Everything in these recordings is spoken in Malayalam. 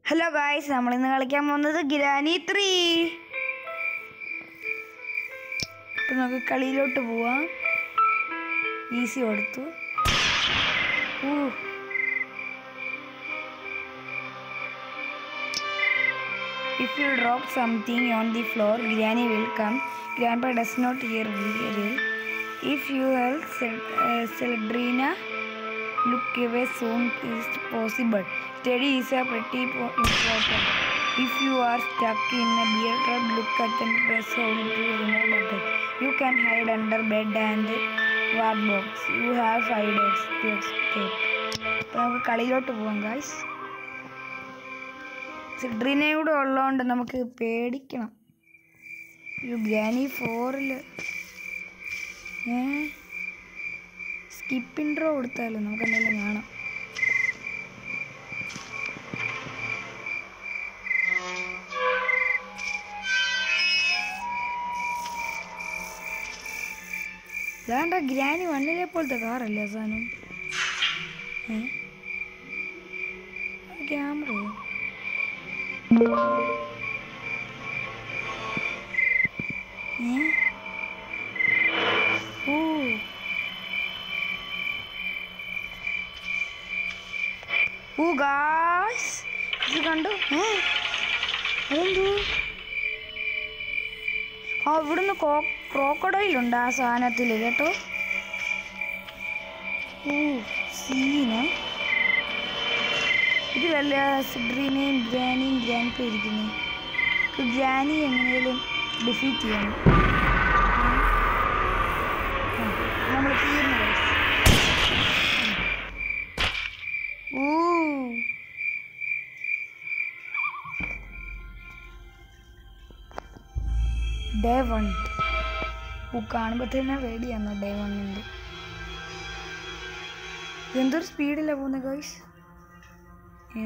ഹലോ ഗായ്സ്, നമ്മളിന്ന് കളിക്കാൻ പോകുന്നത് ഗ്രാനി 3. അപ്പം നമുക്ക് കളിയിലോട്ട് പോവാം. ഈസി കൊടുത്തു. If you drop something on the floor, Granny will come. Grandpa does not hear really. If you help Celdrina, look away soon as possible. Steady is a pretty important. If you are stuck in a beer trap, look at and press hold to remove button. You can hide under bed and ward box. You have 5 days to escape. അപ്പോൾ നമുക്ക് കളിയിലോട്ട് പോവാം ഗായ്സ്. സിഡ്രീനയും കൂടെ ഉള്ളതുകൊണ്ട് നമുക്ക് പേടിക്കണം. ഒരു ഗ്രാനി 4 സ്കിപ്പ് ഇൻട്രോ കൊടുത്താലോ, നമുക്ക് എന്തെങ്കിലും കാണാം. അതാണ്ട ഗ്രാനി 1 പോലത്തെ കാറല്ലേ സാധനം. ക്യാമറയോ? ഗായ്സ്, ഇത് കണ്ടു. അതെന്തോ ഇവിടുന്ന് ക്രോക്കഡൈലുണ്ട് ആ സാധനത്തിൽ കേട്ടോ. സീന് ഇതിലല്ല സിഡ്രീനെയും ഗ്രാനിയും ഗ്രാൻഡ് പേരിക്കുന്നത്. ഗ്രാനി എങ്ങനെയും ഡിഫീറ്റ് ചെയ്യണം. നമ്മൾ തീർന്നു. ഡേ 1 കാണുമ്പോൾ തന്നെ പേടിയാണോ ഡേ 1ൻ്റെ. എന്തൊരു സ്പീഡിലാണ് പോകുന്നത് ഗൈസ്.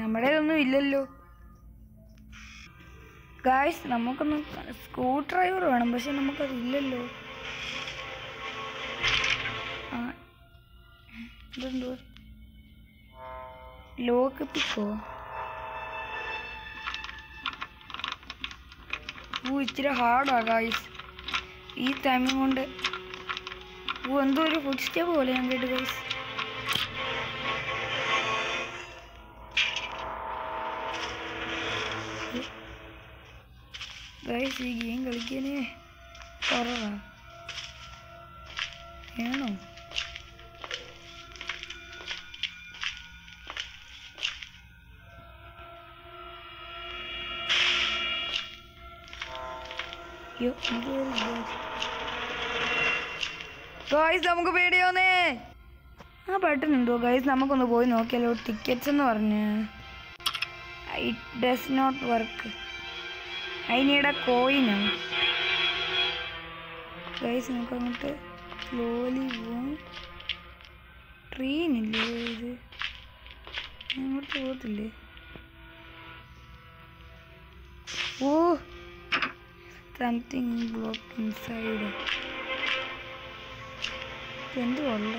നമ്മുടെ ഒന്നും ഇല്ലല്ലോ ഗായ്സ്. നമുക്കൊന്ന് സ്ക്രൂ ഡ്രൈവർ വേണം, പക്ഷെ നമുക്കതില്ലല്ലോ. ഇതെന്തോ ലോക്ക് പിക്കോ. ഇച്ചിരി ഹാർഡാ ഗായ്സ് ഈ ടൈമിങ് കൊണ്ട്. എന്തോ ഒരു ഫുഡ് സ്റ്റെപ്പ് പോലെ ഞാൻ കേട്ടു ഗായ്സ്. ഗൈസ്, ഈ ഗെയിം കളിക്കാനേ കുറവാ വേണോ? ഗൈസ്, നമുക്ക് പേടിയാവുന്നേ. ആ ബട്ടൺ എന്തോ ഗൈസ്, നമുക്കൊന്ന് പോയി നോക്കിയാലോ. ടിക്കറ്റ്സ് എന്ന് പറഞ്ഞ് ഇറ്റ് ഡസ് നോട്ട് വർക്ക്. അതിനിടെ കോയിനും ഗൈസ്. നമുക്ക് അങ്ങോട്ട് സ്ലോലി പോവും. ട്രെയിനില്ലേ ഇത്? അങ്ങോട്ട് പോകത്തില്ലേ? Something block inside. എന്തുവല്ല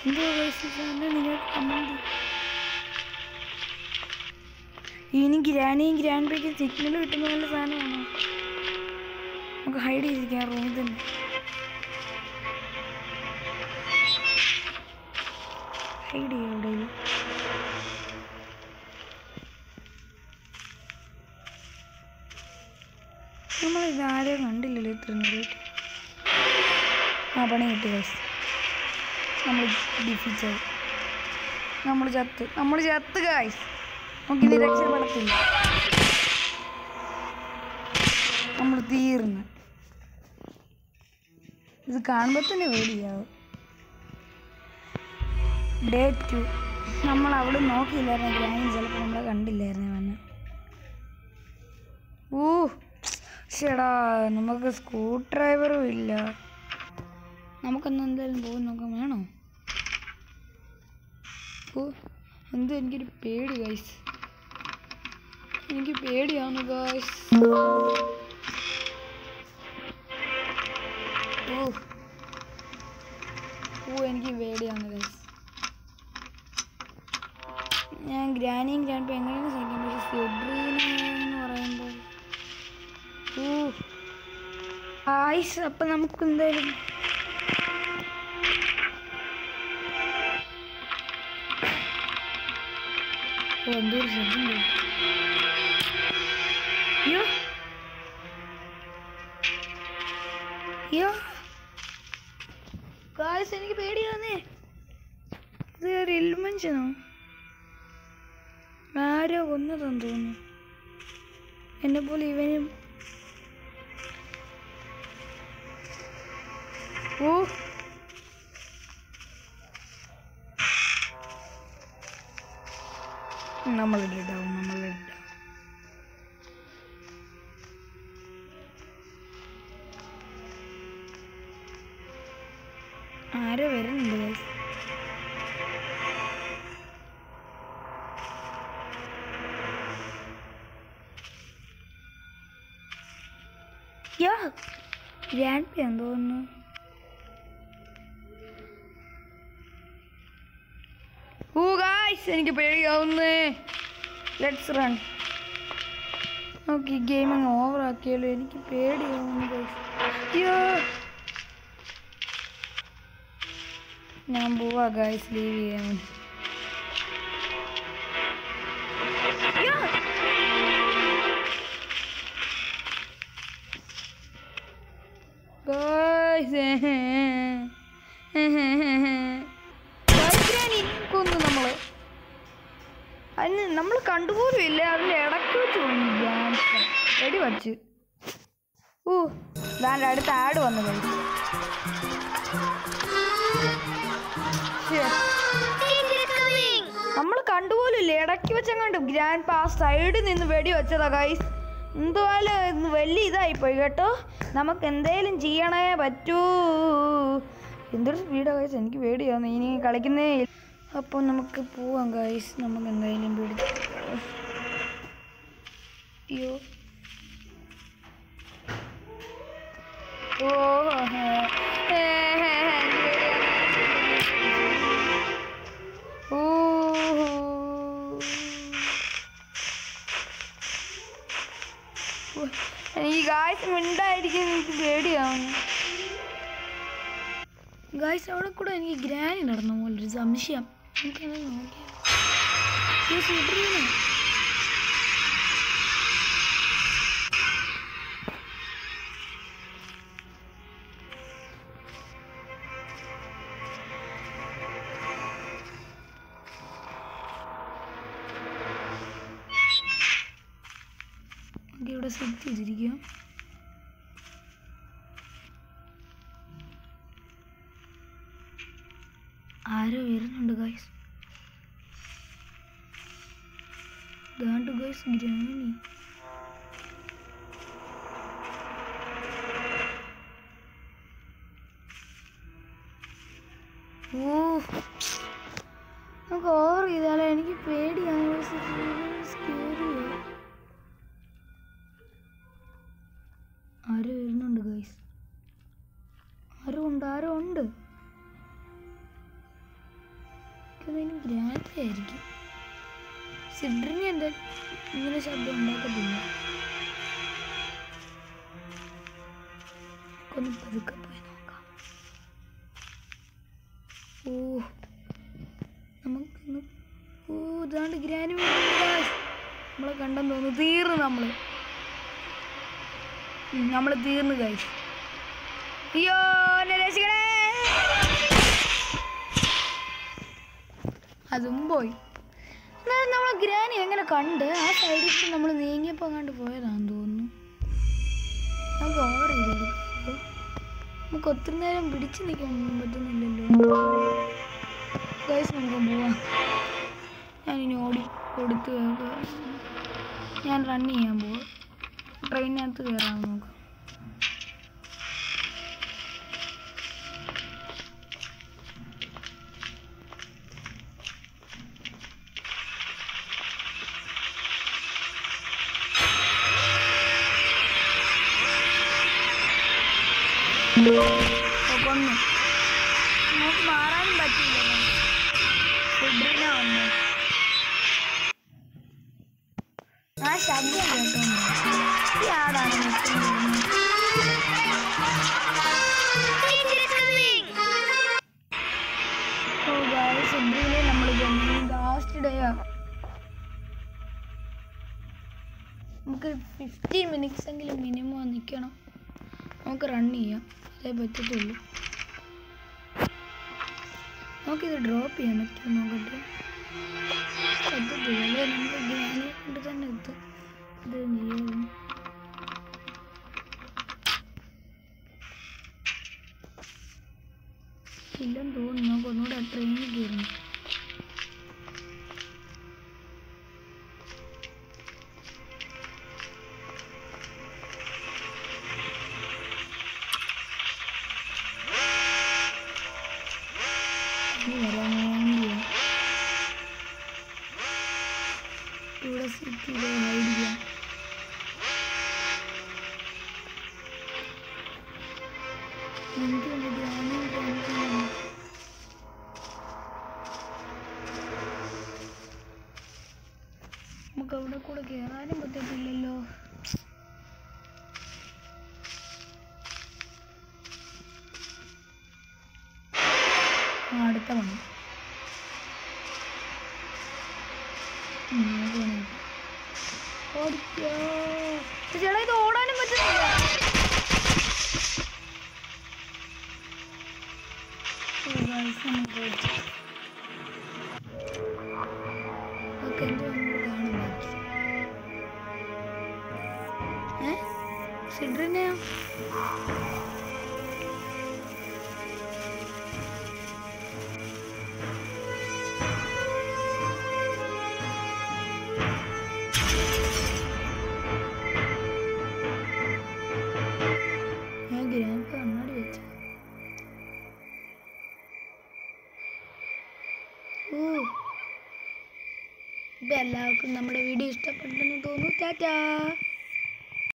എന്തുവാ ഗൈസ് നിങ്ങൾ കമന്റ്. ഇനി ഗ്രാനിയും ഗ്രാൻഡ് പേക്കും സിഗ്നൽ കിട്ടുന്ന നല്ല സാധനമാണോ? നമുക്ക് ഹൈഡ് ചെയ്തിരിക്കാം റൂമിൽ തന്നെ. ഹൈഡ് ചെയ്യാം എവിടെയും. നമ്മളിത് ആരെയും കണ്ടില്ലല്ലോ ഇത്ര നേരമായിട്ട്. പണി കിട്ടി ഗൈസ്. നമ്മൾ ഡിഫീറ്റായി. നമ്മൾ ചത്ത് ഗൈസ്. നമുക്കിനി രക്ഷപ്പെടത്തില്ല. നമ്മൾ തീർന്ന്. ഇത് കാണുമ്പോൾ തന്നെ പേടിയാവും. ഡേ 2 നമ്മൾ അവിടെ നോക്കിയില്ലായിരുന്നു. ഗ്രാനി ചിലപ്പോൾ നമ്മളെ കണ്ടില്ലായിരുന്നു വന്ന്. ചേടാ, നമുക്ക് സ്ക്രൂ ഡ്രൈവറും ഇല്ല. നമുക്കൊന്ന് എന്തായാലും പോയി നോക്കാൻ വേണോ? എന്തോ എനിക്കൊരു പേടി ഗൈസ്. എനിക്ക് പേടിയാണ് ഗൈസ്. എനിക്ക് പേടിയാണ് ഗൈസ്. ഞാൻ ഗ്രാനിയും ഗ്രാൻഡ് എങ്ങനെയാണ് സഹിക്കാൻ, പക്ഷെ സെഡ്രീന എന്ന് പറയുമ്പോൾ ആയിസ്. അപ്പം നമുക്ക് എന്തായാലും എന്തൊരു ശബ്ദം അയ്യോ അയ്യോ ഗായ്സ്, എനിക്ക് പേടിയാന്നേ. ഇത് ഒരു എലിമൻഷനോ? ആരോ കൊന്നതെന്ന് തോന്നുന്നു. എന്നെ പോലെ ഇവനും. ഓ നമ്മളിടാവും. ആരോ വരുന്നുണ്ട് ഗൈസ്. ഗ്രാൻഡ് പേ തോന്നുന്നു. ഓ ഗൈസ്, എനിക്ക് പേടിയാവുന്നേ. Let's run. നോക്കി ഗെയിം അങ്ങ് ഓവർ ആക്കിയല്ലോ. എനിക്ക് പേടിയാവുന്നു ഗൈസ്. അയ്യോ, ഞാൻ പോവാ ഗൈസ്, ലീവ് ചെയ്യാൻ. കൊന്നു നമ്മൾ കണ്ടുപോലും ഇല്ല. അതിൽ ഇടയ്ക്ക് വെച്ച് വെടി വച്ച്. ദാണ്ട് അടുത്ത ആഡ് വന്നു കഴിച്ചു. നമ്മൾ കണ്ടുപോലും ഇല്ല. ഇടയ്ക്ക് വെച്ചങ്ങാണ്ട് ഗ്രാൻഡ് പാ സൈഡിൽ നിന്ന് വെടി വെച്ചതാ ഗൈസ്. എന്തുവായാലും വലിയ ഇതായിപ്പോയി കേട്ടോ. നമുക്ക് എന്തേലും ചെയ്യണേ പറ്റൂ. എന്തൊരു സ്പീഡാ ഗൈസ്, എനിക്ക് പേടിയാവുന്നു. ഇനി കളിക്കുന്നേ. അപ്പോൾ നമുക്ക് പോവാം ഗൈസ്. നമുക്ക് എന്തായാലും പേടി. അയ്യോ ഓ എനിക്ക് ഗായ്സ് മിണ്ടായിരിക്കും. എനിക്ക് പേടിയാവുന്നു ഗായ്സ്. അവിടെ കൂടെ എനിക്ക് ഗ്രാനി നടന്ന പോലൊരു സംശയം. എനിക്കത് നോക്കിയാ ഇവിടെ സെറ്റ് ചെയ്തിരിക്കുക. ആരോ വരുന്നുണ്ട് ഗൈസ്. ദാണ്ട് ഗൈസ് ഗ്രാനി. നമുക്ക് ഓവർ ചെയ്താലോ? എനിക്ക് പേടിയാണ്. ആരോ വരുന്നുണ്ട് ഗൈസ്. ആരോ ഉണ്ട്. ഗ്രാൻഡ് ആയിരിക്കും. സിഡ്രിനി എന്താ ഇങ്ങനെ ശബ്ദം ഉണ്ടാക്കത്തില്ല. ഒന്ന് പതുക്കെ പോയി നോക്കാം. നമുക്കൊന്ന് ഇതാണ്ട് ഗ്രാനി നമ്മളെ കണ്ടെന്ന് തോന്നുന്നു. തീർന്നു നമ്മൾ തീർന്നു ഗൈസ്. അയ്യോ രക്ഷിക്കണേ. അതും പോയി. എന്നാലും നമ്മളെ ഗ്രാനി എങ്ങനെ കണ്ട് ആ സൈഡിൽ നമ്മൾ നീങ്ങിയപ്പോൾ കണ്ട് പോയതാണെന്ന് തോന്നുന്നു. നമുക്ക് ഓവർ ചെയ്ത് കൊടുക്കാം. നമുക്ക് ഒത്തിരി നേരം പിടിച്ചു നിൽക്കാൻ പറ്റുന്നില്ലല്ലോ ഗൈസ്. നമുക്ക് പോവാം. ഞാനിനി ഓടി കൊടുത്ത് ഞാൻ റൺ ചെയ്യാൻ പോവാം. ട്രെയിനകത്ത് കയറാൻ നോക്കാം. കൊന്നു. നമുക്ക് മാറാനും പറ്റില്ല. ഫുഡിനെ വന്നു. ശബ്ദം കേട്ടോണ്ട് ഈ ആടാണ് സെബ്രീനെ നമ്മൾ ലാസ്റ്റ് ഡേ ആണ്. നമുക്ക് 15 മിനിറ്റ്സ് എങ്കിലും മിനിമം നിൽക്കണം. നമുക്ക് റൺ ചെയ്യാം, അതേ പറ്റത്തുള്ളൂ. നമുക്കിത് ഡ്രോപ്പ് ചെയ്യാൻ പറ്റുമോ നോക്കട്ടെ. പറ്റത്തില്ല അല്ലേ, നമുക്ക് ഗ്രാനി കൊണ്ട് തന്നെ എത്തും. ഇത് ചെയ്യാം. ഇല്ലെന്ന് തോന്നുന്നു. നമുക്ക് ഒന്നുകൂടെ ട്രെയിനിൽ കയറുന്നു. ഇവിടെ സിറ്റിയിൽ ഹൈഡ് ചെയ്യാം. നമുക്ക് അവിടെ കൂടെ കയറാനും പറ്റത്തില്ലല്ലോ. അടുത്ത പണി ചേട്ടാ, ഇത് ഓടാനും പറ്റുന്നില്ല. സിഡ്രിനെയോ കണ്ണാടി വെച്ച ഇപ്പം എല്ലാവർക്കും നമ്മുടെ വീഡിയോ ഇഷ്ടപ്പെട്ടെന്ന് തോന്നുന്നു. ടാറ്റാ.